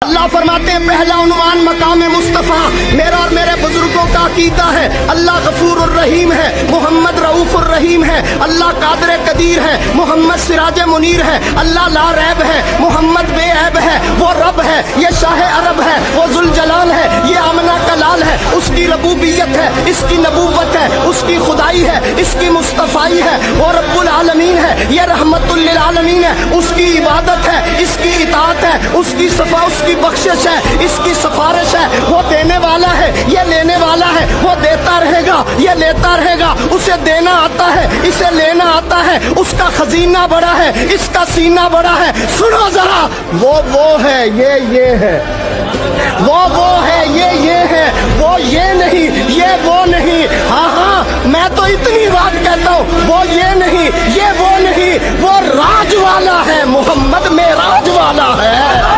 अल्लाह फरमाते हैं पहला उन्वान मकाम मुस्तफ़ा मेरा और मेरे बुजुर्गों का अकीदा है, अल्लाह गफूर रहीम है, मोहम्मद रऊफ रहीम है, अल्लाह कादर कदीर है, मोहम्मद सिराज मुनीर है, अल्लाह ला रैब है, मोहम्मद बेऐब है, वो रब है, ये शाह अरब है, वो जुल जलाल है, ये आमना का लाल है, उसकी रबूबियत है, इसकी नबूवत है, उसकी खुदाई है, इसकी मुस्तफ़ाई है, वो रब्बुल आलमीन है, ये रहमतुल लिल आलमीन है, उसकी इबादत है, इसकी इताअत है, उसकी सफा उसकी बख्शिश है, इसकी सिफारिश है, वो देने वाला है, ये लेने वाला है, वो देता रहेगा, ये लेता रहेगा, उसे देना आता है, इसे लेना आता है, उसका खजीना बड़ा है, इसका सीना बड़ा है। सुनो जरा, वो है, ये है, वो है, ये है, वो ये नहीं, ये वो नहीं। हाँ हाँ, मैं तो इतनी बात कहता हूँ, वो ये नहीं, ये वो नहीं, वो राज वाला है, मोहम्मद में राज वाला है।